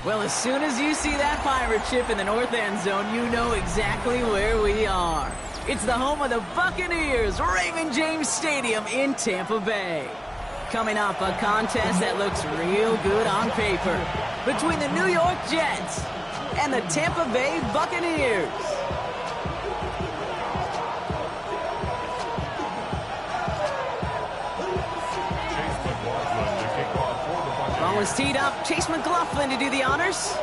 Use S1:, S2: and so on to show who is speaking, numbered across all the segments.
S1: Well, as soon as you see that pirate ship in the north end zone, you know exactly where we are. It's the home of the Buccaneers, Raymond James Stadium in Tampa Bay. Coming up, a contest that looks real good on paper between the New York Jets and the Tampa Bay Buccaneers. Ball is teed up. Chase McLaughlin to do the honors.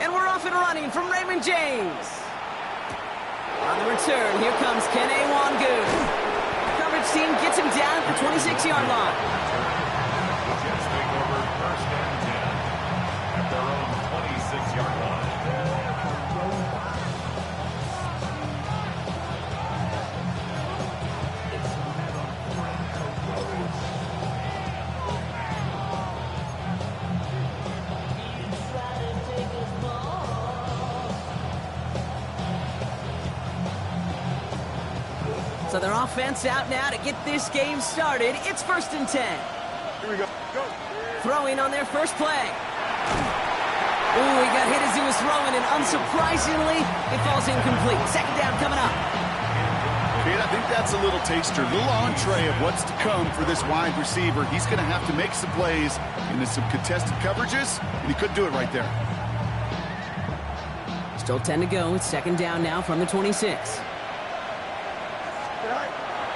S1: And we're off and running from Raymond James. On the return, here comes Kene Wangu. Coverage team gets him down at the 26-yard line.
S2: Jets take over first and 10 at their own 26-yard line.
S1: So their offense out now to get this game started. It's 1st and 10.
S3: Here we go. Go.
S1: Throwing on their first play. Ooh, he got hit as he was throwing, and unsurprisingly, it falls incomplete. Second down coming up.
S3: Kate, I think that's a little taster, a little entree of what's to come for this wide receiver. He's going to have to make some plays into some contested coverages, and he couldn't do it right there.
S1: Still 10 to go. It's second down now from the 26.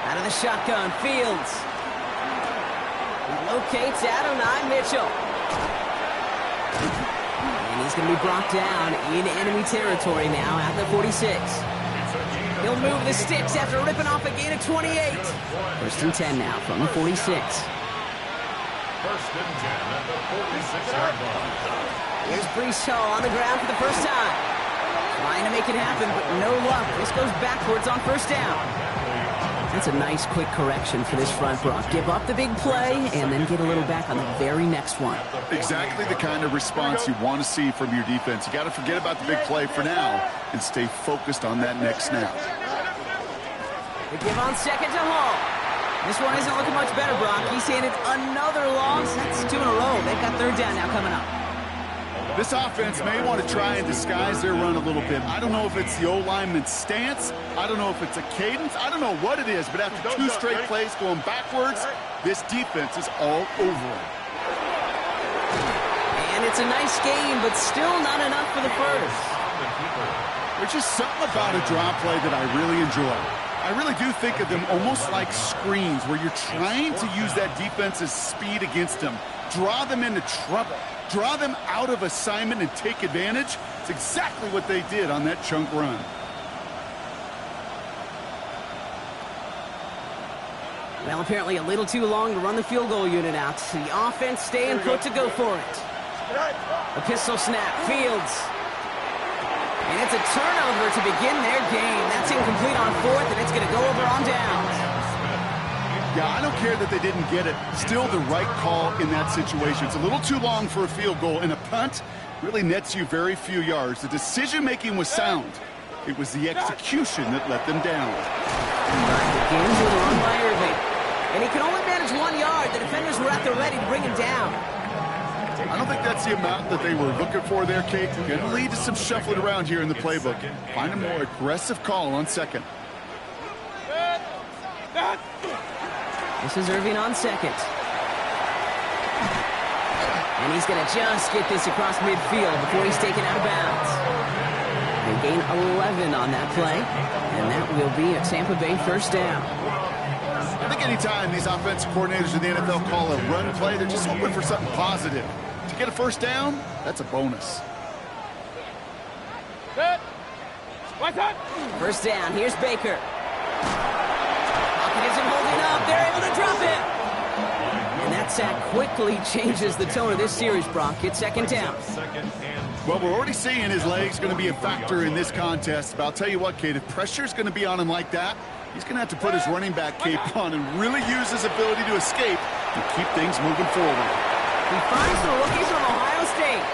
S1: Out of the shotgun, Fields. He locates Adonai Mitchell. And he's going to be brought down in enemy territory now at the 46. He'll move the sticks after ripping off a gain of 28. 1st and 10 now from the 46.
S2: 1st and 10 at the 46-yard line.
S1: Here's Brees Hall on the ground for the first time. Trying to make it happen, but no luck. This goes backwards on 1st down. That's a nice quick correction for this front, Brock. Give up the big play and then get a little back on the very next one.
S3: Exactly the kind of response you want to see from your defense. You got to forget about the big play for now and stay focused on that next snap.
S1: They give on second to Hall. This one isn't looking much better, Brock. He's handed another loss. That's 2 in a row. They've got 3rd down now coming up.
S3: This offense may want to try and disguise their run a little bit. I don't know if it's the O-lineman's stance. I don't know if it's a cadence. I don't know what it is, but after 2 straight plays going backwards, this defense is all over it.
S1: And it's a nice game, but still not enough for the first.
S3: There's just something about a draw play that I really enjoy. I really do think of them almost like screens where you're trying to use that defense's speed against them. Draw them into trouble. Draw them out of assignment and take advantage. It's exactly what they did on that chunk run.
S1: Well, apparently a little too long to run the field goal unit out. The offense staying put to go for it. A pistol snap, Fields. And it's a turnover to begin their game. That's incomplete on 4th, and it's going to go over on downs.
S3: Yeah, I don't care that they didn't get it. Still the right call in that situation. It's a little too long for a field goal, and a punt really nets you very few yards. The decision-making was sound. It was the execution that let them down.
S1: Begins with a run by Irving. And he can only manage 1 yard. The defenders were at the ready to bring him down.
S3: I don't think that's the amount that they were looking for there, Kate. Going to lead to some shuffling around here in the playbook. Find a more aggressive call on second.
S1: This is Irving on second. And he's going to just get this across midfield before he's taken out of bounds. They gain 11 on that play, and that will be a Tampa Bay 1st down.
S3: I think anytime these offensive coordinators in the NFL call a run play, they're just hoping for something positive. To get a 1st down, that's a bonus.
S1: 1st down, here's Baker. Hopkins isn't holding up, they're able to drop it. And that sack quickly changes the tone of this series, Brock. It's 2nd down.
S3: Well, we're already seeing his legs going to be a factor in this contest. But I'll tell you what, Kate, if pressure's going to be on him like that, he's going to have to put his running back cape on and really use his ability to escape and keep things moving forward.
S1: He finds the rookies from Ohio State.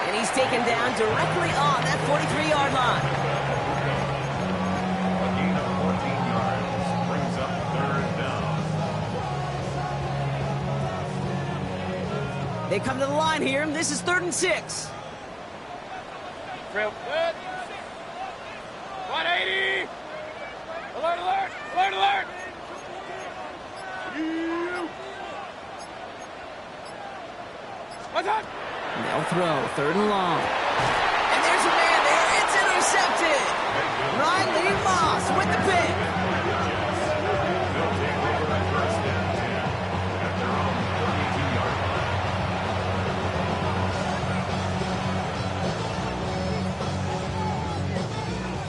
S1: And he's taken down directly on that 43-yard line.
S2: A gain of 14 yards brings up 3rd down.
S1: They come to the line here. This is 3rd and 6.
S4: Good. 180. Alert, alert, alert, alert. What's up?
S1: They'll throw, 3rd and long. And there's a man there. It's intercepted. Riley Moss with the pick.
S2: They'll take over at first and 10 at their own 32-yard line.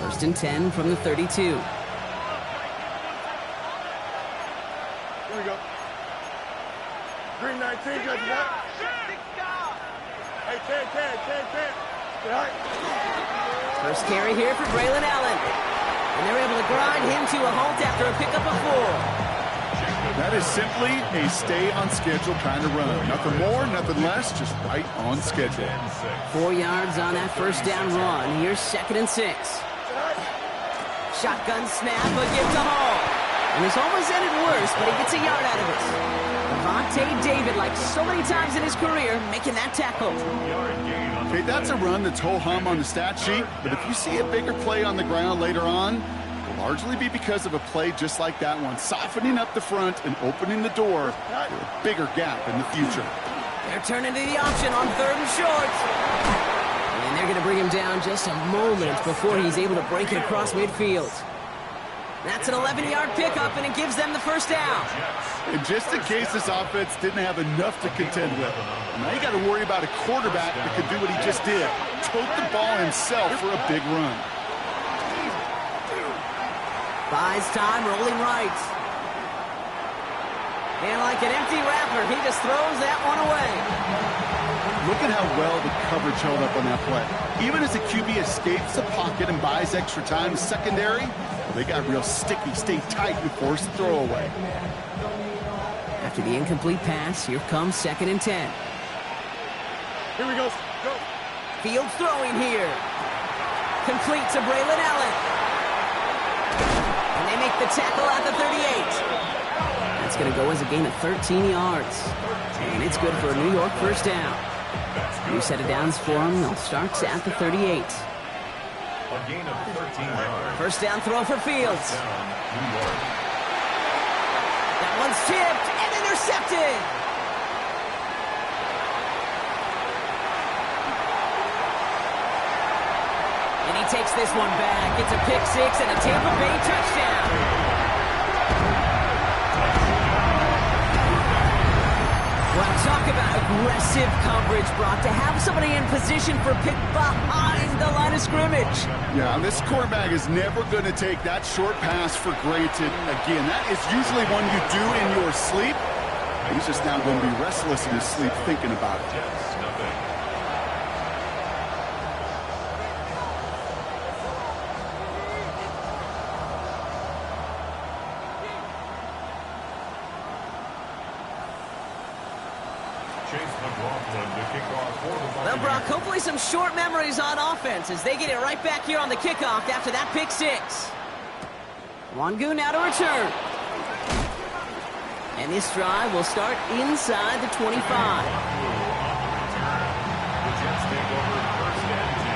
S1: 1st and 10 from the 32.
S4: Here we go. Green 19, got that? Hey, 10. All right.
S1: First carry here for Braylon Allen. And they're able to grind him to a halt after a pickup of 4.
S3: That is simply a stay-on-schedule kind of run. Nothing more, nothing less, just right on schedule.
S1: 4 yards on that first down run. Here's 2nd and 6. Shotgun snap, a give to Hall. And this almost ended worse, but he gets a yard out of it. Devontae David, like so many times in his career, making that tackle.
S3: Okay, that's a run that's ho-hum on the stat sheet, but if you see a bigger play on the ground later on, it'll largely be because of a play just like that one, softening up the front and opening the door for a bigger gap in the future.
S1: They're turning to the option on 3rd and short. And they're going to bring him down just a moment before he's able to break it across midfield. That's an 11-yard pickup, and it gives them the first down.
S3: And just in case this offense didn't have enough to contend with, now you got to worry about a quarterback that could do what he just did, tote the ball himself for a big run.
S1: Buys time, rolling right. And like an empty wrapper, he just throws that one away.
S3: Look at how well the coverage held up on that play. Even as the QB escapes the pocket and buys extra time in secondary, they got real sticky, stayed tight, and forced the throwaway.
S1: After the incomplete pass, here comes 2nd and 10.
S4: Here we go. Go.
S1: Fields throwing here. Complete to Braylon Allen. And they make the tackle at the 38. That's going to go as a gain of 13 yards. And it's good for a New York first down. New set of downs for them. They'll start at the 38.
S2: A gain of 13 yards.
S1: First down throw for Fields.
S2: New York.
S1: That one's tipped and intercepted. And he takes this one back. It's a pick 6 and a Tampa Bay touchdown. Well, talk about aggressive coverage, Brock, to have somebody in position for a pick behind the line of scrimmage.
S3: Yeah, this quarterback is never going to take that short pass for granted again. That is usually one you do in your sleep. He's just now going to be restless in his sleep thinking about it.
S2: Jets, nothing.
S1: Well, Brock, hopefully some short memories on offense as they get it right back here on the kickoff after that pick 6. Wangu now to return. And this drive will start inside the 25.
S2: The Jets take over first and 10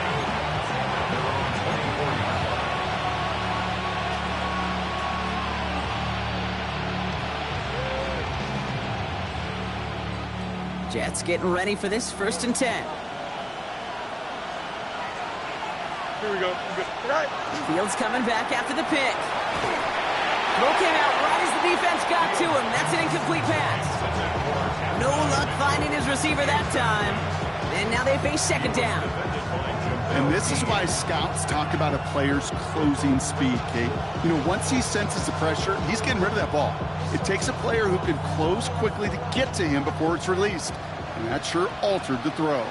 S2: at their own 24-yard line.
S1: Jets getting ready for this 1st and 10.
S4: Here we go.
S1: Fields coming back after the pick. Throw came out right as the defense got to him. That's an incomplete pass. No luck finding his receiver that time. And now they face 2nd down.
S3: And this is why scouts talk about a player's closing speed, Kate. You know, once he senses the pressure, he's getting rid of that ball. It takes a player who can close quickly to get to him before it's released. And that sure altered the throw.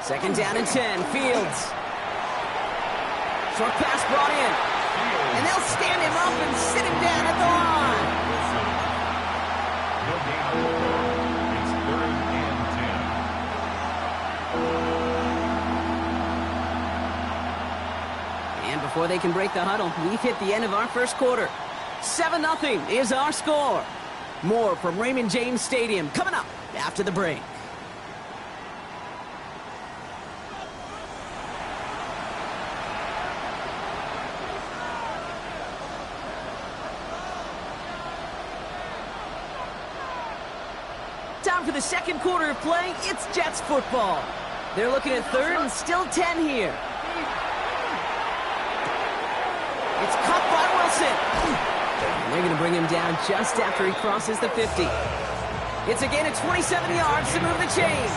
S1: 2nd down and 10. Fields. Short pass brought in. And they'll stand him up and sit him down at the line.
S2: No gain on the throw. It's 3rd and 10.
S1: And before they can break the huddle, we've hit the end of our first quarter. 7-0 is our score. More from Raymond James Stadium coming up after the break. down for the second quarter of play. It's Jets football. They're looking at third and still 10 here. It's caught by Wilson. And they're going to bring him down just after he crosses the 50. It's a gain of 27 yards to move the chains.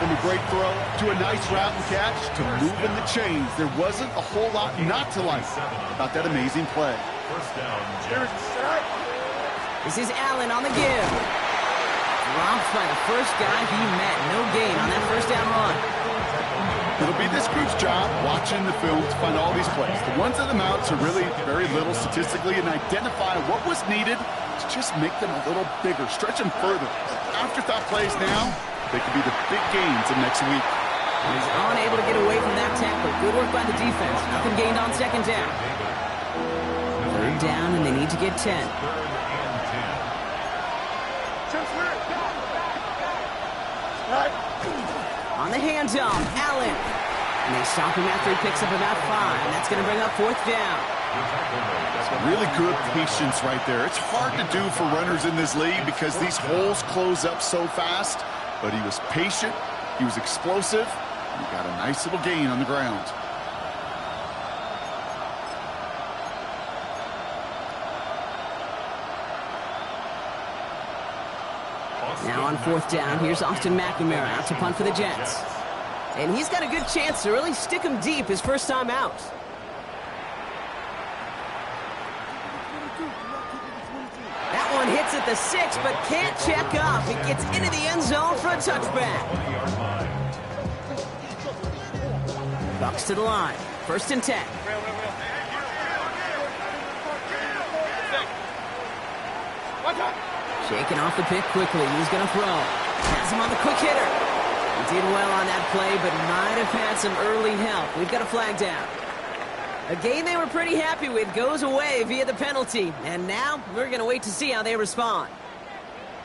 S3: From a great throw to a nice route and catch to moving the chains. There wasn't a whole lot not to like about that amazing play.
S2: First down, Jets.
S1: This is Allen on the give. Dropped by the first guy he met. No gain on that first down run.
S3: It'll be this group's job watching the film to find all these plays. The ones that amount to really very little statistically and identify what was needed to just make them a little bigger, stretch them further. Afterthought plays now, they could be the big gains of next week.
S1: He's unable to get away from that tackle. Good work by the defense. Nothing gained on second down. Third down, and they need to get 10. On the handoff, Allen. And they stop him after he picks up about 5. And that's going to bring up fourth down.
S3: Really good patience right there. It's hard to do for runners in this league because these holes close up so fast. But he was patient, he was explosive, and he got a nice little gain on the ground.
S1: Now on fourth down, here's Austin McNamara out to punt for the Jets. And he's got a good chance to really stick him deep his first time out. That one hits at the 6, but can't check up. It gets into the end zone for a touchback. Bucks to the line. First and 10. Shaking off the pick quickly. He's going to throw. Has him on the quick hitter. He did well on that play, but might have had some early help. We've got a flag down. A game they were pretty happy with goes away via the penalty. And now we're going to wait to see how they respond.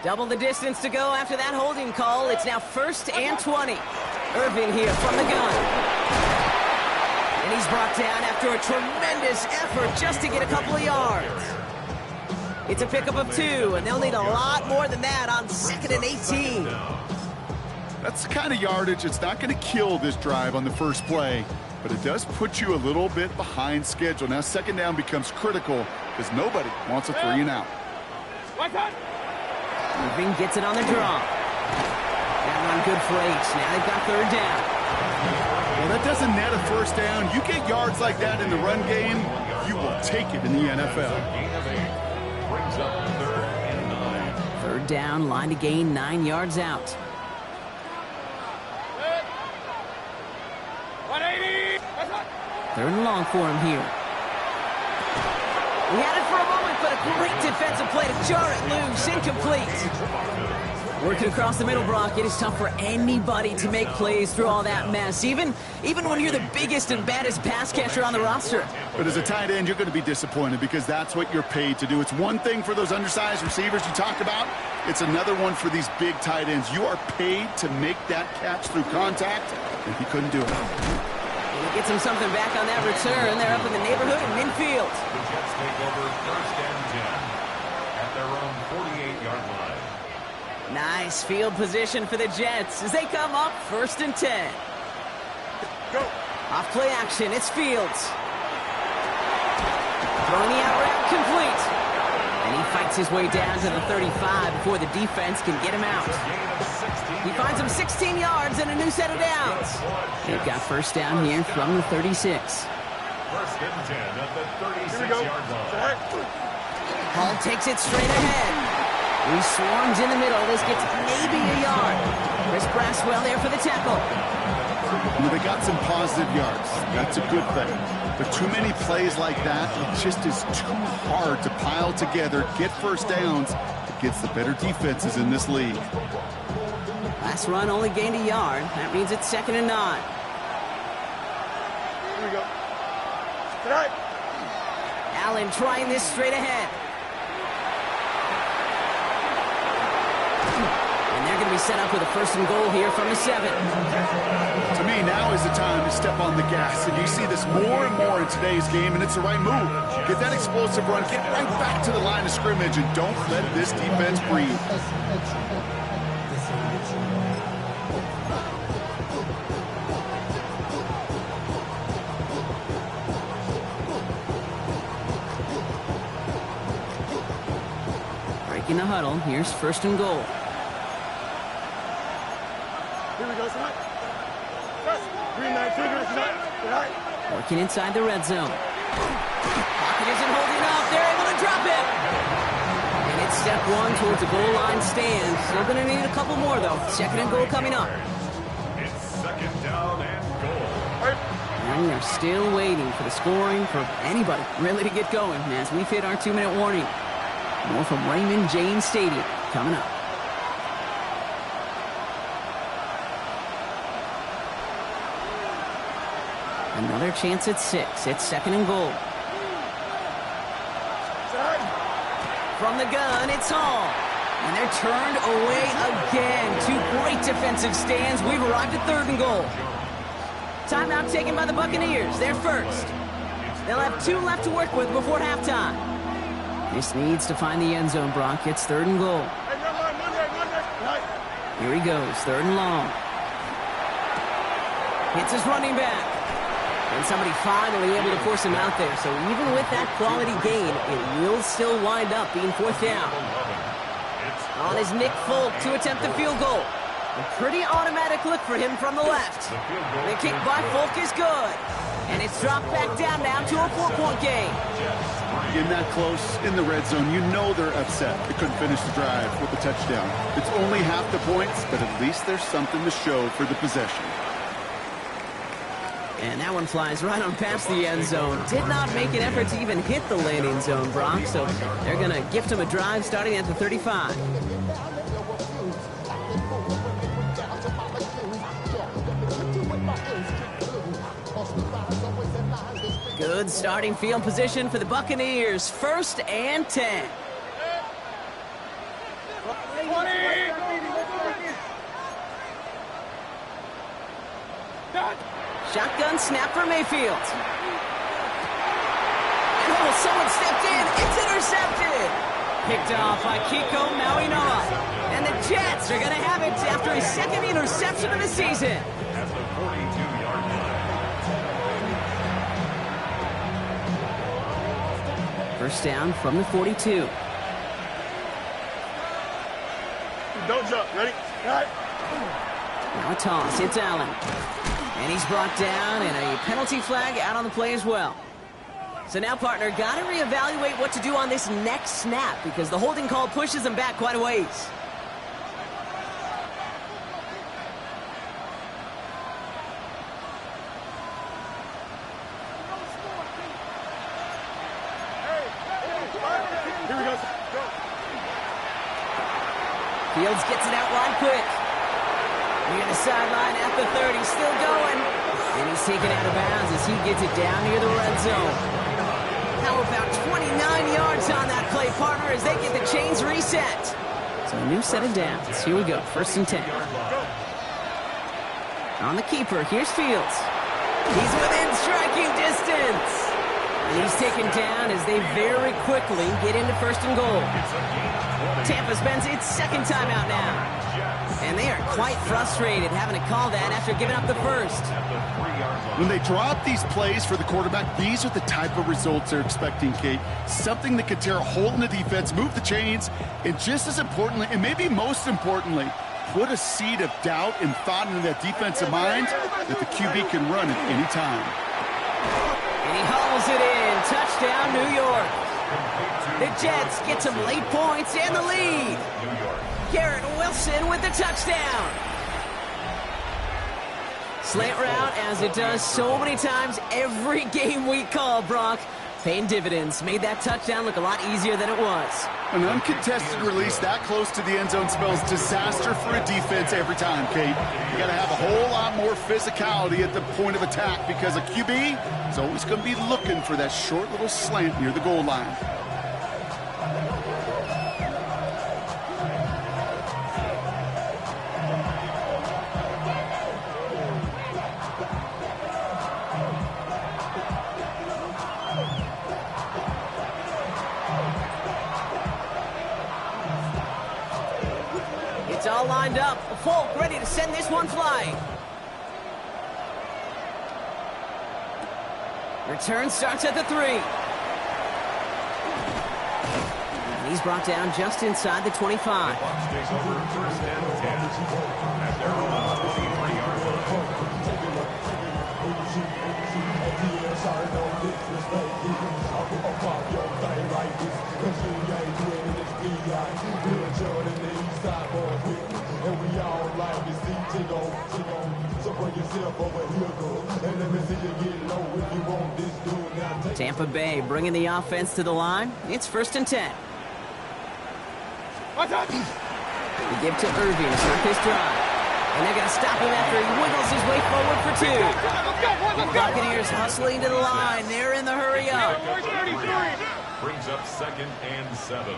S1: Double the distance to go after that holding call. It's now first and 20. Irving here from the gun. And he's brought down after a tremendous effort just to get a couple of yards. It's a pickup of 2, and they'll need a lot more than that on 2nd and 18.
S3: That's the kind of yardage. It's not going to kill this drive on the first play, but it does put you a little bit behind schedule. Now second down becomes critical because nobody wants a 3 and out.
S1: Irving gets it on the draw. That one good for 8. Now they've got third down.
S3: Well, that doesn't net a first down. You get yards like that in the run game, you will take it in the NFL.
S2: Brings up third and 9.
S1: Third down, line to gain 9 yards out.
S4: 180.
S1: Third and long for him here. He had it for a moment, but a great defensive play to jar it loose. Incomplete. Working across the middle, Brock, it is tough for anybody to make plays through all that mess, even when you're the biggest and baddest pass catcher on the roster.
S3: But as a tight end, you're going to be disappointed because that's what you're paid to do. It's one thing for those undersized receivers you talk about. It's another one for these big tight ends. You are paid to make that catch through contact, and he couldn't do it.
S1: And he gets him something back on that return. They're up in the neighborhood of midfield.
S2: The Jets take over first and 10 at their own 48-yard line.
S1: Nice field position for the Jets as they come up first and 10.
S3: Go.
S1: Off play action, it's Fields. Throwing the out route complete. And he fights his way down to the 35 before the defense can get him out. He finds him 16 yards and a new set of downs. They've got first down here from the 36.
S2: First and 10 at the 36-yard line.
S1: Hall takes it straight ahead. He swarms in the middle. This gets maybe a yard. Chris Braswell there for the tackle.
S3: Well, they got some positive yards. That's a good thing. But too many plays like that, it just is too hard to pile together, get first downs against the better defenses in this league.
S1: Last run only gained a yard. That means it's 2nd and 9.
S4: Here we go. Tonight.
S1: Allen trying this straight ahead. And they're going to be set up with a first and goal here from the 7.
S3: To me, now is the time to step on the gas. And you see this more and more in today's game, and it's the right move. Get that explosive run, get right back to the line of scrimmage, and don't let this defense breathe.
S1: breaking the huddle. Here's first and goal.
S4: Here we go, tonight. Green man, tonight.
S1: Working inside the red zone. Pocket isn't holding up. They're able to drop it. And it's step one towards the goal line stand. Still going to need a couple more, though. Second and goal coming up.
S2: It's second down and goal.
S1: And we're still waiting for the scoring for anybody really to get going as we've hit our 2-minute warning. More from Raymond James Stadium coming up. Another chance at 6. It's second and goal. From the gun, it's Hall. And they're turned away again. 2 great defensive stands. We've arrived at third and goal. Timeout taken by the Buccaneers. They're first. They'll have 2 left to work with before halftime. This needs to find the end zone, Brock. It's third and goal. Here he goes, third and long. Hits his running back. And somebody finally able to force him out there. So even with that quality gain, it will still wind up being fourth down. On is Nick Folk to attempt the field goal. A pretty automatic look for him from the left. The kick by Folk is good. And it's dropped back down now to a 4-point game.
S3: In that close, in the red zone, you know they're upset. They couldn't finish the drive with the touchdown. It's only half the points, but at least there's something to show for the possession.
S1: And that one flies right on past the end zone. Did not make an effort to even hit the landing zone, Brock. So they're going to gift him a drive starting at the 35. Good starting field position for the Buccaneers. First and 10.
S4: 20!
S1: Shotgun snap for Mayfield. Oh, someone stepped in. It's intercepted. Picked off by Kiko Mauinoa. And the Jets are going to have it after his second interception of the season.
S2: At the 42-yard line.
S1: First down from the 42.
S4: Don't jump. Ready? All right.
S1: Now a toss. It's Allen. And he's brought down, and a penalty flag out on the play as well. So now, partner, got to reevaluate what to do on this next snap because the holding call pushes him back quite a ways.
S4: Here we go.
S1: Fields gets it out wide quick. Near the sideline at the 30, still going. And he's taken out of bounds as he gets it down near the red zone. How about 29 yards on that play, partner, as they get the chains reset. So a new set of downs. Here we go, first and 10. On the keeper, here's Fields. He's within striking distance. And he's taken down as they very quickly get into first and goal. Tampa spends its second timeout now. And they are quite frustrated having to call that after giving up the first.
S3: When they drop these plays for the quarterback, these are the type of results they're expecting, Kate. Something that could tear a hole in the defense, move the chains, and just as importantly, and maybe most importantly, put a seed of doubt and thought into that defensive mind that the QB can run at any time.
S1: And he hauls it in. Touchdown, New York. The Jets get some late points and the lead. Garrett Wilson with the touchdown. Slant route, as it does so many times every game we call, Brock. Paying dividends. Made that touchdown look a lot easier than it was.
S3: An uncontested release that close to the end zone spells disaster for a defense every time, Kate. You got to have a whole lot more physicality at the point of attack because a QB is always going to be looking for that short little slant near the goal line.
S1: It's all lined up. Folk ready to send this one flying. Return starts at the 3. he's brought down just inside the 25.
S2: Bucks take over first and 10 at their own 23-yard
S1: Tampa Bay bringing the offense to the line. It's first and 10. They give to Irving to start this drive. And they're going to stop him after he wiggles his way forward for 2. The Buccaneers hustling to the line. They're in the hurry up.
S2: brings up second and 7.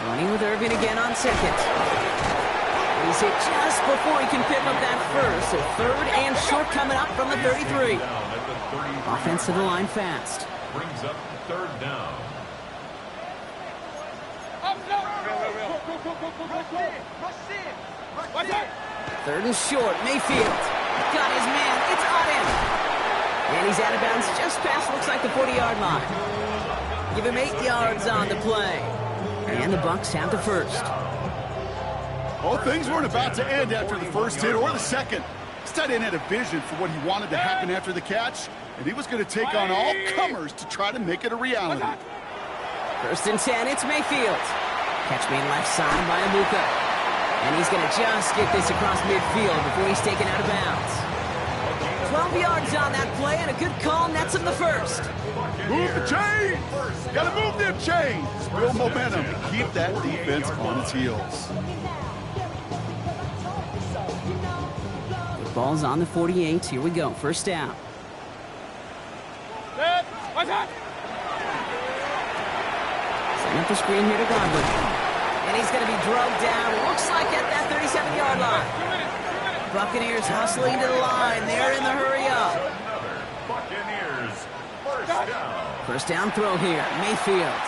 S1: Running with Irving again on second. He's hit just before he can pick up that first. So third and short coming up from the 33. Offense to the line fast.
S2: Brings up third down.
S1: Third and short. Mayfield got his man. It's on him. And he's out of bounds just past, looks like, the 40-yard line. Give him 8 yards on the play. And the Bucks have the first.
S3: Well, things weren't about to end after the first hit or the second. This tight end had a vision for what he wanted to happen after the catch, and he was going to take on all comers to try to make it a reality.
S1: First and 10, it's Mayfield. Catch made left side by Amuka. And he's going to just get this across midfield before he's taken out of bounds. 12 yards on that play, and a good call nets him the first.
S3: Move the chains! Gotta move them chains! Build momentum and keep that defense on its heels.
S1: The ball's on the 48. Here we go. First down. Setting up the screen here to Godwin. And he's going to be drugged down. Looks like at that 37-yard line. Buccaneers hustling to the line. They're in the hurry up.
S2: Buccaneers first down.
S1: First down throw here. Mayfield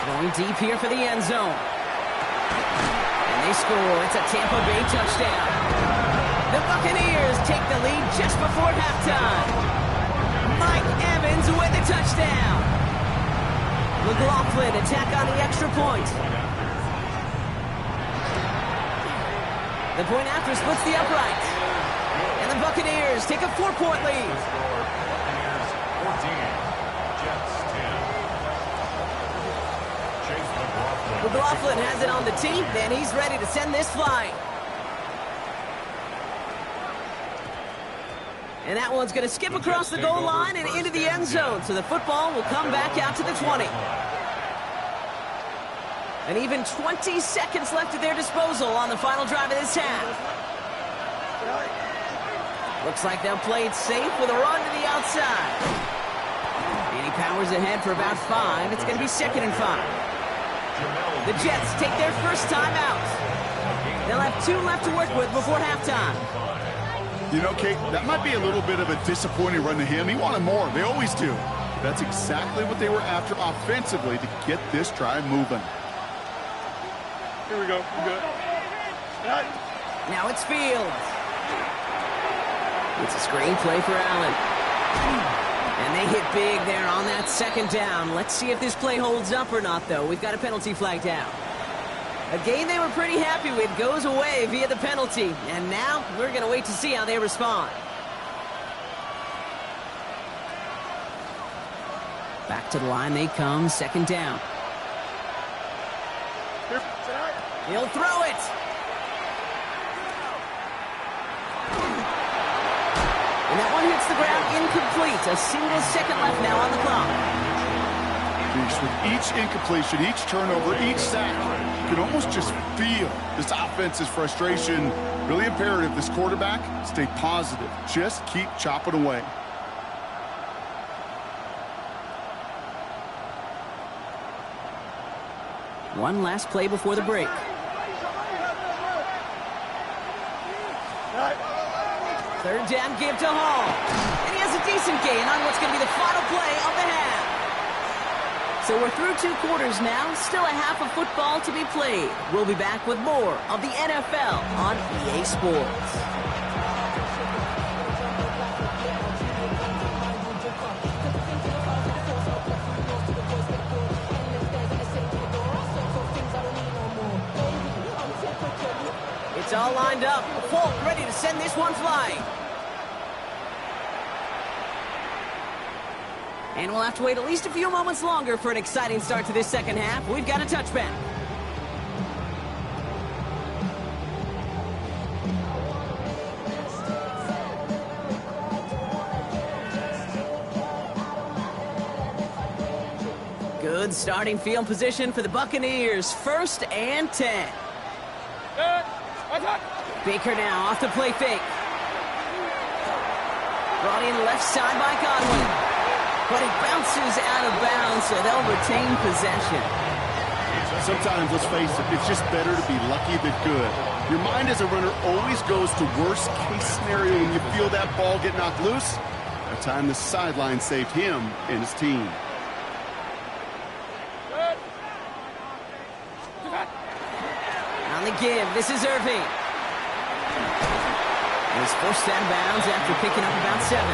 S1: throwing deep here for the end zone. And they score. It's a Tampa Bay touchdown. The Buccaneers take the lead just before halftime. Mike Evans with the touchdown. McLaughlin attack on the extra point. The point after splits the upright. And the Buccaneers take a 4-point lead.
S2: Buccaneers 14, Jets 10. Chase
S1: McLaughlin has it on the tee, and he's ready to send this flying. And that one's going to skip across the goal line and into the end zone. So the football will come back out to the 20. And even 20 seconds left at their disposal on the final drive of this half. Looks like they'll play it safe with a run to the outside. And he powers ahead for about 5. It's going to be second and 5. The Jets take their first time out. They'll have 2 left to work with before halftime.
S3: You know, Kate, that might be a little bit of a disappointing run to him. He wanted more. They always do. That's exactly what they were after offensively to get this drive moving.
S4: Here we go. We're good.
S1: Now it's Fields. It's a screen play for Allen. And they hit big there on that second down. Let's see if this play holds up or not, though. We've got a penalty flag down. A game they were pretty happy with goes away via the penalty. And now we're going to wait to see how they respond. Back to the line they come, second down. He'll throw it. And that one hits the ground incomplete. A single second left now on the clock.
S3: With each incompletion, each turnover, each sack, you can almost just feel this offense's frustration. Really imperative this quarterback stay positive. Just keep chopping away.
S1: One last play before the break. Third down give to Hall. And he has a decent gain on what's going to be the final play of the half. So we're through 2 quarters now. Still a half of football to be played. We'll be back with more of the NFL on EA Sports. all lined up. Folk ready to send this one flying. And we'll have to wait at least a few moments longer for an exciting start to this second half. We've got a touchback. Good starting field position for the Buccaneers. 1st and 10. Baker now off the play fake. Brought in left side by Godwin. But it bounces out of bounds, so they'll retain possession.
S3: Sometimes, let's face it, it's just better to be lucky than good. Your mind as a runner always goes to worst case scenario when you feel that ball get knocked loose. That time the sideline saved him and his team.
S1: On the give, this is Irving. He's forced out of bounds after picking up about 7.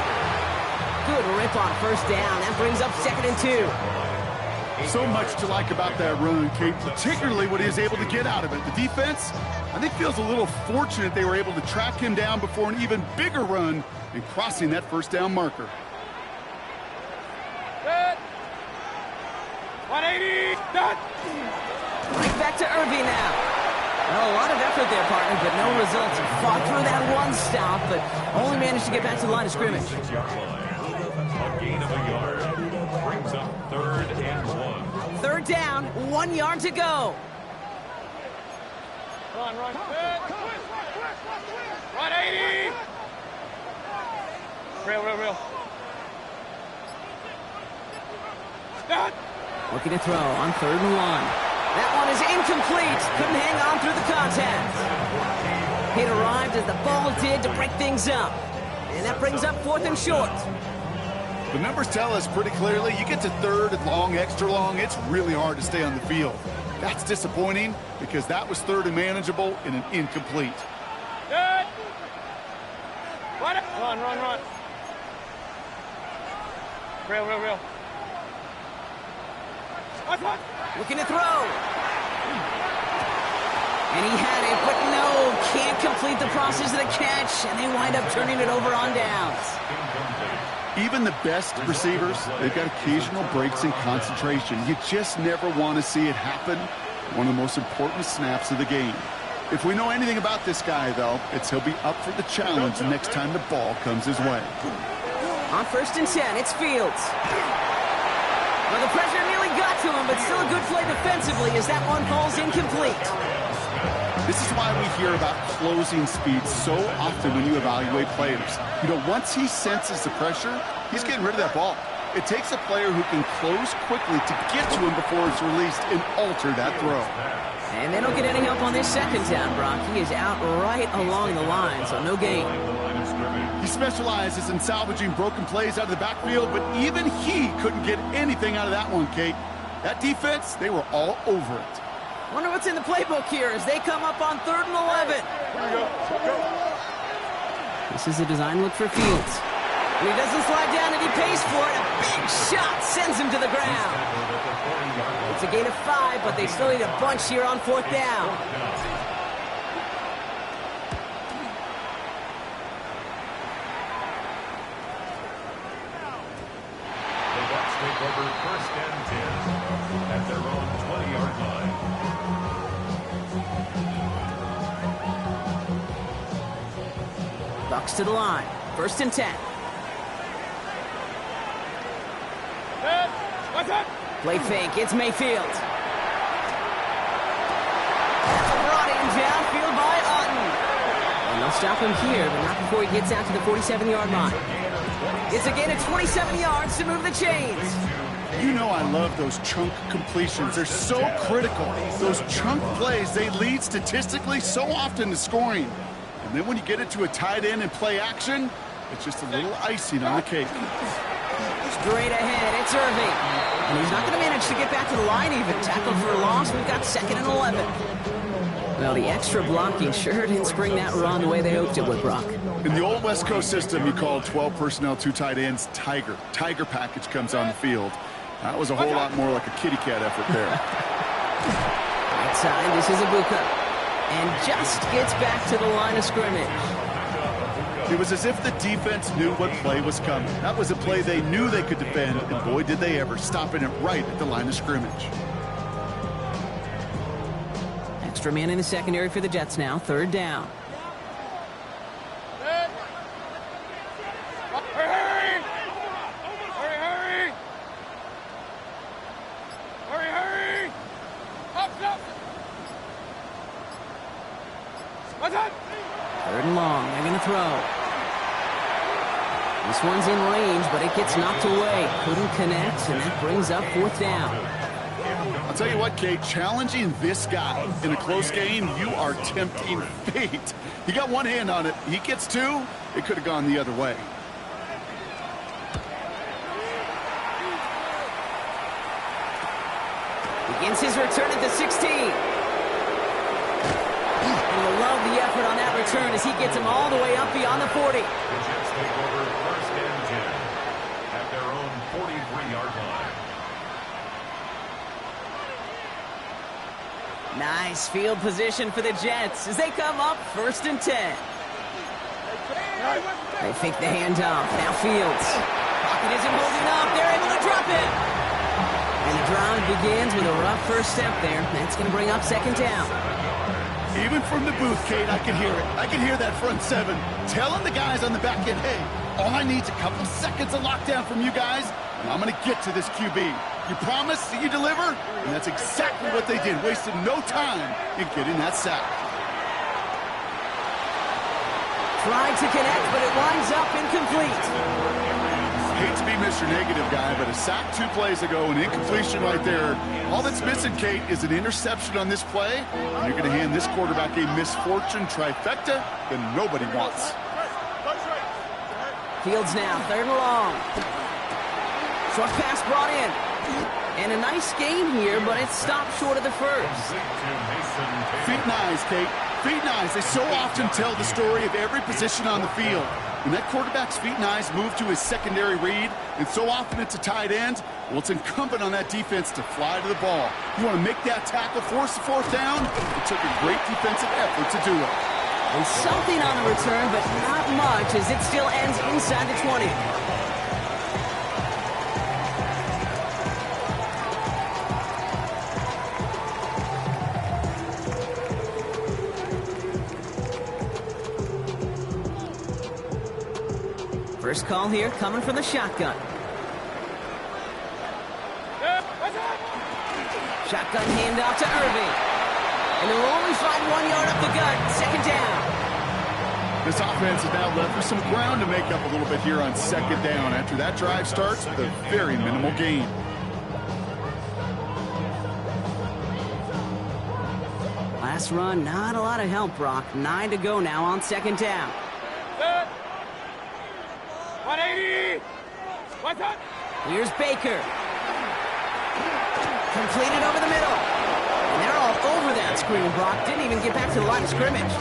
S1: Good rip on 1st down. That brings up 2nd and 2.
S3: So much to like about that run, Kate, particularly what he was able to get out of it. The defense, I think, feels a little fortunate they were able to track him down before an even bigger run and crossing that 1st down marker.
S4: 180, done.
S1: Right back to Irving now. Well, a lot of effort there, partner, but no results. He fought through that one stop, but only managed to get back to the line of scrimmage.
S2: 6-yard line. A gain of a yard. Brings up 3rd and 1.
S1: 3rd down, 1 yard to go.
S4: Run. 180. Real. Done.
S1: Looking to throw on 3rd and 1. That one is incomplete. Couldn't hang on through the contact. It arrived as the ball did to break things up. And that brings up 4th and short.
S3: The numbers tell us pretty clearly, you get to 3rd and long, extra long, it's really hard to stay on the field. That's disappointing because that was 3rd and manageable in an incomplete.
S4: Good. Run. Real. What?
S1: Looking to throw. And he had it, but no, can't complete the process of the catch, and they wind up turning it over on downs.
S3: Even the best receivers, they've got occasional breaks in concentration. You just never want to see it happen. One of the most important snaps of the game. If we know anything about this guy, though, it's he'll be up for the challenge the next time the ball comes his way.
S1: On 1st and 10, it's Fields. Well, the pressure nearly got to him, but still a good play defensively as that one falls incomplete.
S3: This is why we hear about closing speed so often when you evaluate players. You know, once he senses the pressure, he's getting rid of that ball. It takes a player who can close quickly to get to him before it's released and alter that throw.
S1: And they don't get any help on this 2nd down, Brock. He is out right along the line, so no gain.
S3: He specializes in salvaging broken plays out of the backfield, but even he couldn't get anything out of that one, Kate. That defense, they were all over it.
S1: Wonder what's in the playbook here as they come up on 3rd and 11. This is a design look for Fields. And he doesn't slide down and he pays for it. A big shot sends him to the ground. It's a gain of 5, but they still need a bunch here on 4th down.
S2: The Bucs take over 1st and 10 at their own 20-yard line.
S1: Bucs to the line. 1st and 10. Play fake. It's Mayfield. Brought in downfield by Otten. And they'll stop him here, but not before he gets out to the 47-yard line. It's a gain of 27 yards to move the chains.
S3: You know I love those chunk completions. They're so critical. Those chunk plays, they lead statistically so often to scoring. And then when you get it to a tight end and play action, it's just a little icing on the cake.
S1: Straight ahead, it's Irving. And he's not going to manage to get back to the line even. Tackled for a loss. We've got 2nd and 11. Well, the extra blocking sure didn't spring that run the way they hoped it would, Brock.
S3: In the old West Coast system, you called 12 personnel, 2 tight ends, Tiger. Tiger package comes on the field. That was a whole lot more like a kitty cat effort there.
S1: Outside, this is a blue cut. and just gets back to the line of scrimmage.
S3: It was as if the defense knew what play was coming. That was a play they knew they could defend, and boy, did they ever, stopping it right at the line of scrimmage.
S1: Extra man in the secondary for the Jets now, 3rd down. Third and long, they're going to throw. This one's in range, but it gets knocked away. Couldn't connect, and that brings up 4th down.
S3: I'll tell you what, Kate, challenging this guy in a close game, you are tempting fate. He got one hand on it. He gets 2. It could have gone the other way.
S1: Begins his return at the 16. And you'll love the effort on that return as he gets him all the way up beyond the 40.
S2: The Jets take over 1st and 10 at their own 43-yard line.
S1: Nice field position for the Jets as they come up 1st and 10. They fake the handoff. Now Fields. Pocket isn't holding up. They're able to drop it. And the drive begins with a rough first step there. That's going to bring up 2nd down.
S3: Even from the booth, Kate, I can hear it. I can hear that front 7 telling the guys on the back end, hey, all I need is a couple seconds of lockdown from you guys, and I'm going to get to this QB. You promise that you deliver? And that's exactly what they did. Wasted no time in getting that sack.
S1: Tried to connect, but it winds up incomplete.
S3: Hate to be Mr. Negative guy, but a sack 2 plays ago, an incompletion right there. All that's missing, Kate, is an interception on this play. And you're going to hand this quarterback a misfortune trifecta that nobody wants.
S1: Fields now, 3rd and long. Short pass brought in. And a nice gain here, but it's stopped short of the 1st.
S3: Feet and eyes, Kate. Feet and eyes. They so often tell the story of every position on the field. When that quarterback's feet and eyes move to his secondary read, and so often it's a tight end, well, it's incumbent on that defense to fly to the ball. You want to make that tackle, force the 4th down? It took a great defensive effort to do it.
S1: And something on the return, but not much, as it still ends inside the 20. First call here coming from the shotgun. Shotgun handoff to Irving. And they'll only find 1 yard up the gut. 2nd down.
S3: This offense is now left with some ground to make up a little bit here on 2nd down. After that drive starts with a very minimal gain.
S1: Last run, not a lot of help, Brock. 9 to go now on 2nd down.
S4: 180! What's up?
S1: Here's Baker. Completed over the middle. And they're all over that screen, Brock. Didn't even get back to the line of scrimmage.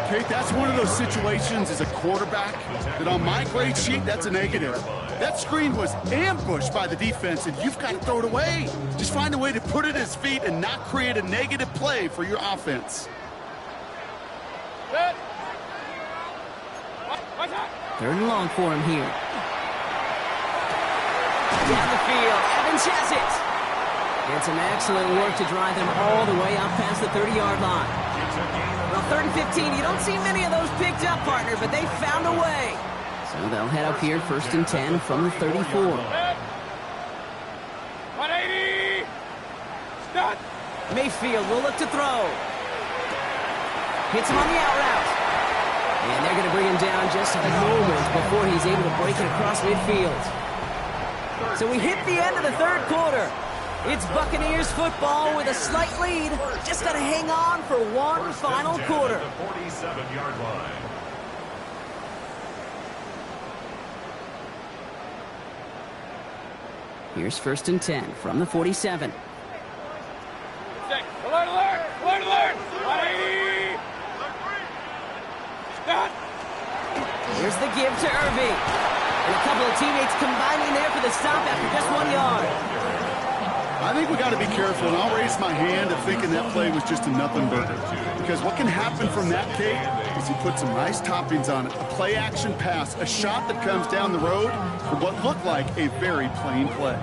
S3: Kate, that's one of those situations as a quarterback that on my grade sheet, that's a negative. That screen was ambushed by the defense, and you've got to throw it away. Just find a way to put it at his feet and not create a negative play for your offense.
S1: Third and long for him here. Down the field, Evans has it. And some excellent work to drive them all the way up past the 30-yard line. Well, 3rd and 15, you don't see many of those picked up, partner, but they found a way. So they'll head up here 1st and 10 from the 34.
S4: 180! Stop!
S1: Mayfield will look to throw. Hits him on the out route. And they're going to bring him down just a moment before he's able to break it across midfield. So we hit the end of the 3rd quarter. It's Buccaneers football with a slight lead. Just got to hang on for one final quarter.
S2: 47-yard line.
S1: Here's 1st and 10 from the 47.
S4: Alert, alert! Alert, alert! 180! Stop!
S1: Here's the give to Irving. And a couple of teammates combining there for the stop after just 1 yard.
S3: I think we got to be careful, and I'll raise my hand of thinking that play was just a nothing burger. Because what can happen from that, Kate, is he put some nice toppings on it. A play-action pass, a shot that comes down the road for what looked like a very plain play.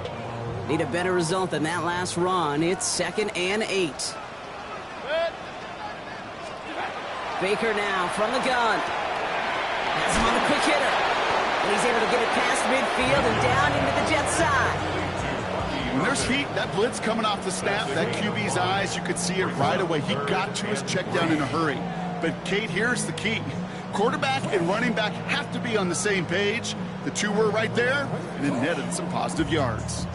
S1: Need a better result than that last run. It's 2nd and 8. Baker now from the gun. Has him on the quick hitter. And he's able to get it past midfield and down into the Jets side.
S3: When there's heat, that blitz coming off the snap, that QB's eyes, you could see it right away. He got to his check down in a hurry. But, Kate, here's the key. Quarterback and running back have to be on the same page. The two were right there, and it netted some positive yards.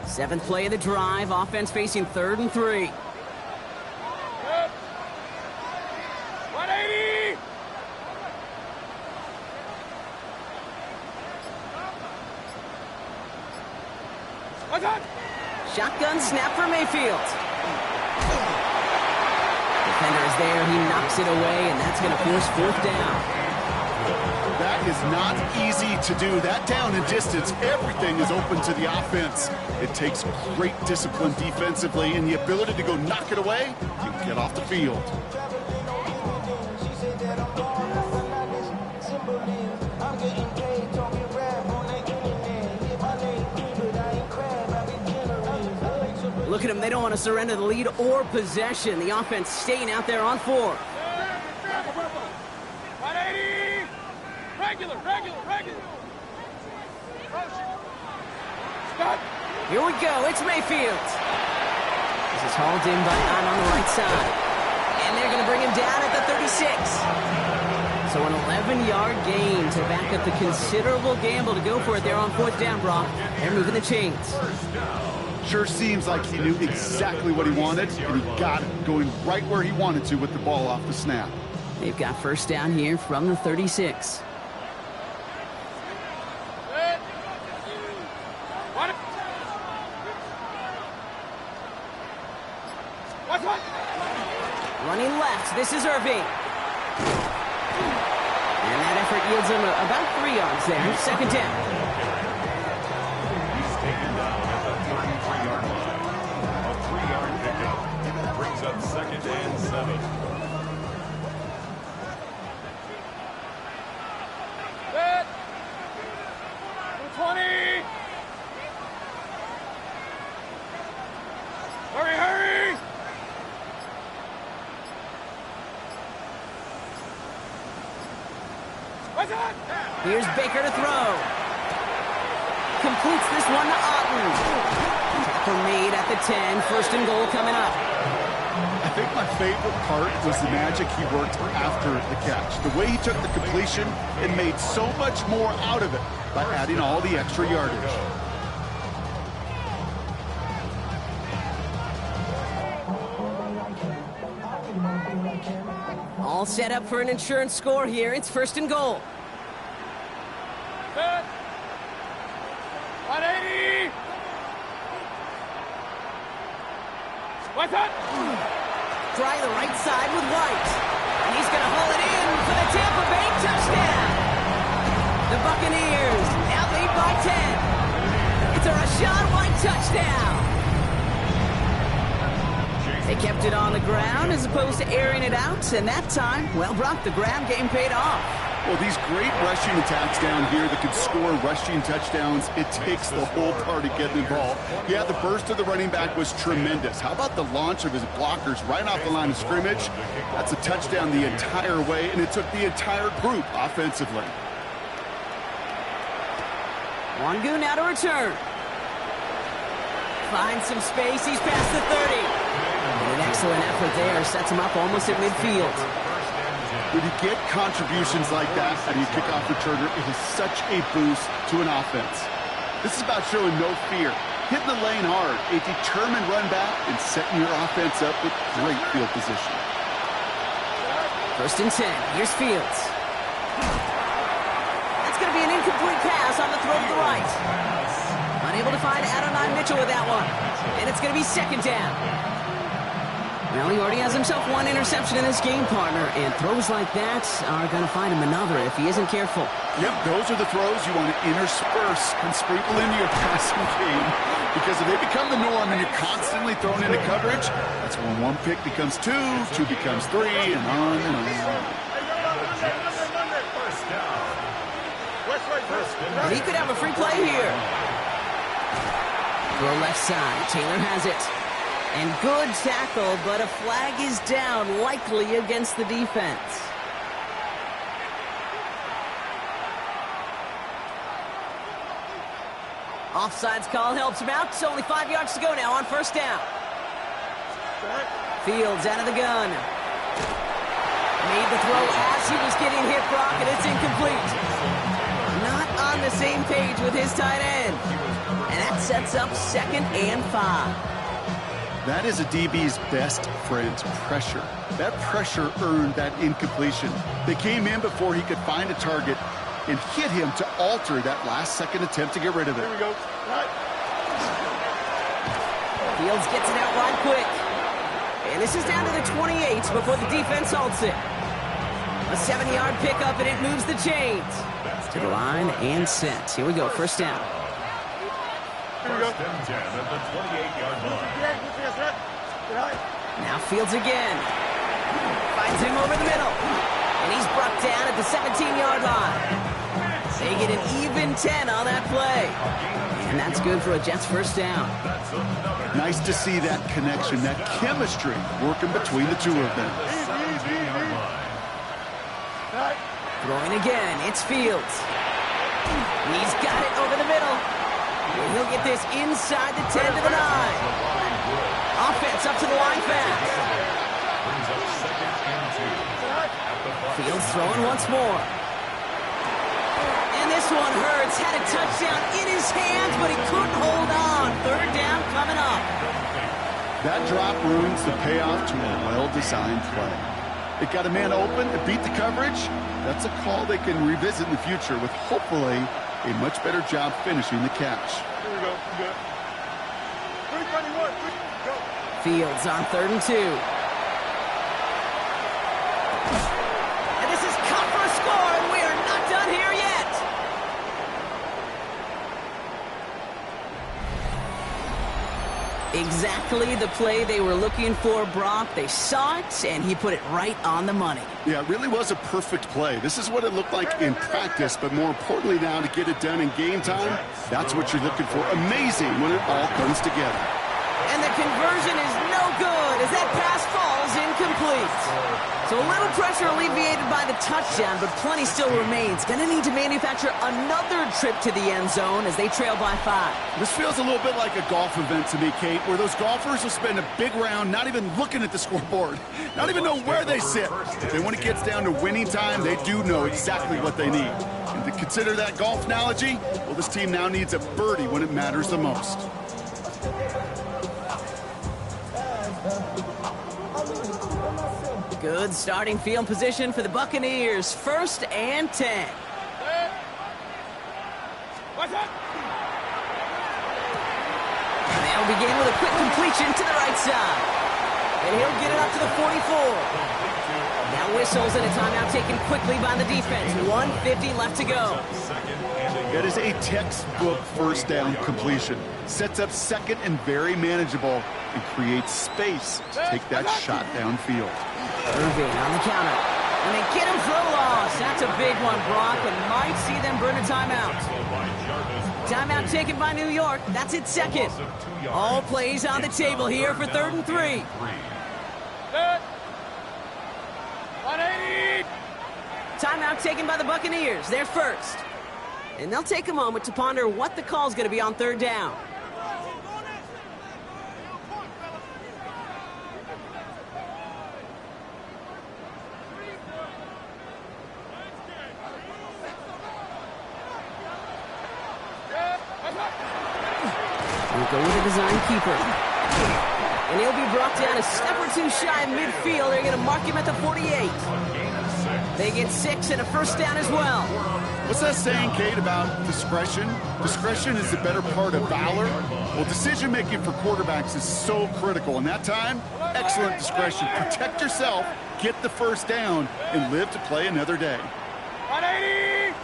S1: 7th play of the drive. Offense facing 3rd and 3.
S4: 180! What's on?
S1: Shotgun snap for Mayfield. Defender is there. He knocks it away, and that's going to force 4th down.
S3: That is not easy to do. That down and distance, everything is open to the offense. It takes great discipline defensively and the ability to go knock it away and get off the field.
S1: Look at them. They don't want to surrender the lead or possession. The offense staying out there on 4.
S4: 180! Regular! Stop!
S1: Here we go. It's Mayfield. This is hauled in by Ott on the right side. And they're going to bring him down at the 36. So an 11-yard gain to back up the considerable gamble to go for it there on 4th down, Brock. They're moving the chains.
S3: Sure seems like he knew exactly what he wanted, and he got it, going right where he wanted to with the ball off the snap.
S1: They've got 1st down here from the 36. Running left, this is Irving. And that effort yields him about 3 yards there. 2nd down.
S2: He's taken down at the 33-yard line. A 3-yard pickup brings up 2nd and 7.
S4: Set! 20! Hurry! What's on?
S1: Here's Baker to throw. Completes this one to Otten. Tackle made at the 10. 1st and goal coming up.
S3: I think my favorite part was the magic he worked after the catch. The way he took the completion and made so much more out of it by adding all the extra yardage.
S1: All set up for an insurance score here. It's 1st and goal.
S4: Set! 180! What's on?
S1: Try the right side with White. And he's going to haul it in for the Tampa Bay touchdown. The Buccaneers now lead by 10. It's a Rachaad White touchdown. They kept it on the ground as opposed to airing it out. And that time, well, Brock, the ground game paid off.
S3: Well, these great rushing attacks down here that can score rushing touchdowns, it takes the whole party getting involved. Yeah, the burst of the running back was tremendous. How about the launch of his blockers right off the line of scrimmage? That's a touchdown the entire way, and it took the entire group offensively.
S1: Wangu now to return. Finds some space. He's past the 30. And an excellent effort there. Sets him up almost at midfield.
S3: When you get contributions like that and you kick off returner, it is such a boost to an offense. This is about showing no fear, hitting the lane hard, a determined run back, and setting your offense up with great field position.
S1: 1st and 10. Here's Fields. That's going to be an incomplete pass on the throw to the right. Unable to find Adonai Mitchell with that one. And it's going to be 2nd down. Well, he already has himself one interception in this game, partner, and throws like that are going to find him another if he isn't careful.
S3: Yep, those are the throws you want to intersperse and sprinkle into your passing game, because if they become the norm and you're constantly thrown into coverage, that's when one pick becomes two becomes three, and on and on.
S1: And he could have a free play here. Throw left side. Taylor has it. And good tackle, but a flag is down, likely against the defense. Offsides call helps him out. It's only 5 yards to go now on first down. Fields out of the gun. Made the throw as he was getting hit, Brock, and it's incomplete. Not on the same page with his tight end. And that sets up 2nd and 5.
S3: That is a DB's best friend, pressure. That pressure earned that incompletion. They came in before he could find a target and hit him to alter that last-second attempt to get rid of it.
S4: Here we go. Right.
S1: Fields gets it out right quick. And this is down to the 28 before the defense halts it. A 7-yard pickup, and it moves the chains. To the line and set. Here we go, first down.
S4: Here we go.
S2: First and 10 at the 28-yard line.
S1: Now Fields again. Finds him over the middle. And he's brought down at the 17-yard line. They get an even 10 on that play. And that's good for a Jets first down.
S3: Nice to see that connection, that chemistry working between the two of them.
S1: Throwing again, it's Fields. He's got it over the middle. And he'll get this inside the 10 to the 9. Offense up to the line fast.
S2: Brings up 2nd and 2.
S1: Fields throwing once more. And this one hurts. Had a touchdown in his hands, but he couldn't hold on. Third down coming up.
S3: That drop ruins the payoff to a well-designed play. It got a man open, it beat the coverage. That's a call they can revisit in the future with hopefully a much better job finishing the catch.
S4: Here we go. Good. 321. Go.
S1: Fields on 3rd and 2. And this is cut for a score, and we are not done here yet. Exactly the play they were looking for, Brock. They saw it, and he put it right on the money.
S3: Yeah, it really was a perfect play. This is what it looked like in practice, but more importantly now to get it done in game time, that's what you're looking for. Amazing when it all comes together.
S1: And the conversion is no good as that pass falls incomplete. So a little pressure alleviated by the touchdown, but plenty still remains. Going to need to manufacture another trip to the end zone as they trail by 5.
S3: This feels a little bit like a golf event to me, Kate, where those golfers will spend a big round not even looking at the scoreboard, not even know where they sit. Then when it gets down to winning time, they do know exactly what they need. And to consider that golf analogy, well, this team now needs a birdie when it matters the most.
S1: Good starting field position for the Buccaneers. 1st and 10. They'll begin with a quick completion to the right side. And he'll get it up to the 44. Now whistles and a timeout taken quickly by the defense. 1:50 left to go.
S3: That is a textbook first down completion. Sets up 2nd and very manageable and creates space to take that shot downfield.
S1: Irving on the counter. And they get him for a loss. That's a big one, Brock, and might see them burn a timeout. Timeout taken by New York. That's its 2nd. All plays on the table here for 3rd and 3.
S4: 180.
S1: Timeout taken by the Buccaneers. They're first. And they'll take a moment to ponder what the call's going to be on 3rd down. We'll go with a design keeper. And he'll be brought down a step or two shy of midfield. They're going to mark him at the 48. They get 6 and a first down as well.
S3: What's that saying, Kate, about discretion? Discretion is the better part of valor. Well, decision-making for quarterbacks is so critical. And that time, excellent discretion. Protect yourself, get the first down, and live to play another day.
S4: 180!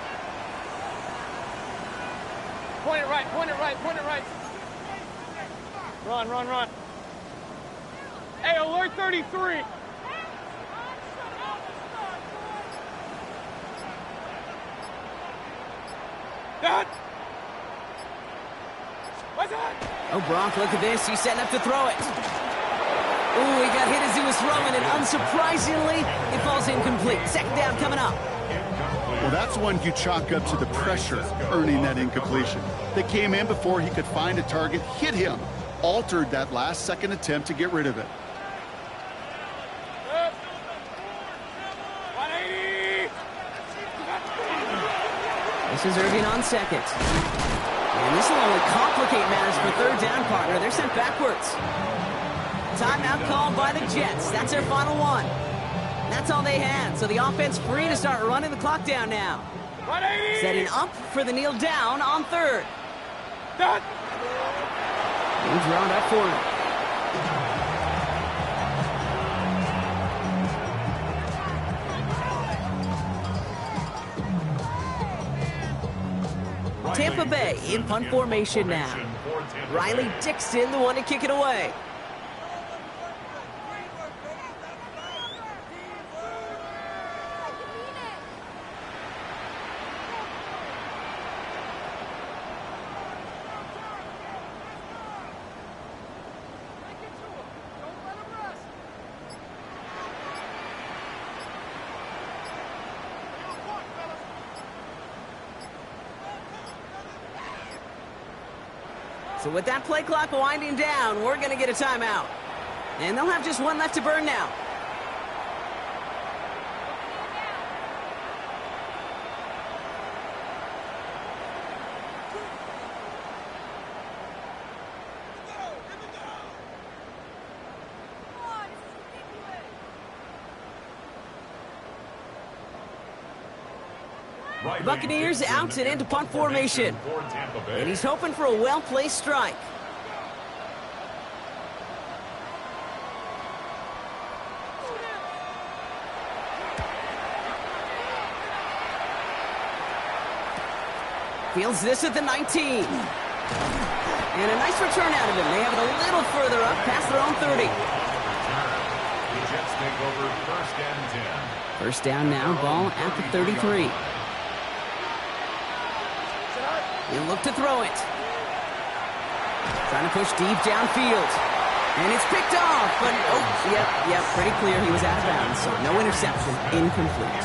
S4: Point it right, point it right, point it right. Run, run, run. Hey, alert 33. Dad! What's that?
S1: Oh, Brock, look at this. He's setting up to throw it. Ooh, he got hit as he was throwing it. Unsurprisingly, it falls incomplete. Second down coming up.
S3: Well, that's one you chalk up to the pressure earning that incompletion. They came in before he could find a target, hit him, altered that last-second attempt to get rid of it.
S4: 180!
S1: This is Irving on second. And this will only complicate matters for third down, partner. They're sent backwards. Timeout called by the Jets. That's their final one. That's all they had. So the offense free to start running the clock down now.
S4: 180!
S1: Setting up for the kneel down on third.
S4: Dad!
S1: He's round up for him. Tampa Bay in punt formation now. Riley Dixon, the one to kick it away. So with that play clock winding down, we're going to get a timeout. And they'll have just one left to burn now. The Buccaneers out and into punt formation. And he's hoping for a well-placed strike. Fields this at the 19. And a nice return out of him. They have it a little further up past their own 30.
S2: The Jets take over first and 10.
S1: First down now, ball at the 33. He'll look to throw it. Trying to push deep downfield. And it's picked off, but, oh, yep, pretty clear he was out of bounds. So no interception, incomplete.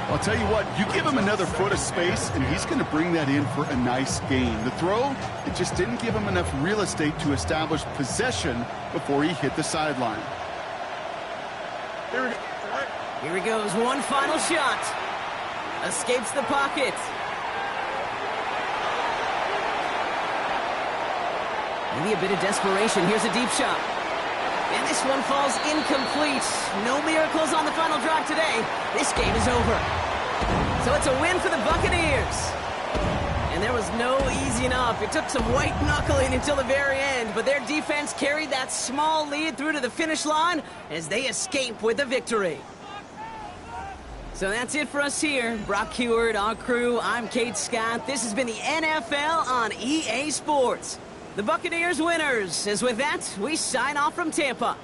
S3: I'll tell you what, you give him another foot of space, and he's going to bring that in for a nice gain. The throw, it just didn't give him enough real estate to establish possession before he hit the sideline.
S4: Here we go.
S1: Here he goes, one final shot. Escapes the pocket. Maybe a bit of desperation. Here's a deep shot. And this one falls incomplete. No miracles on the final drive today. This game is over. So it's a win for the Buccaneers. And there was no easing up. It took some white knuckling until the very end, but their defense carried that small lead through to the finish line as they escape with a victory. So that's it for us here. Brock Heward, our crew, I'm Kate Scott. This has been the NFL on EA Sports. The Buccaneers winners, as with that, we sign off from Tampa.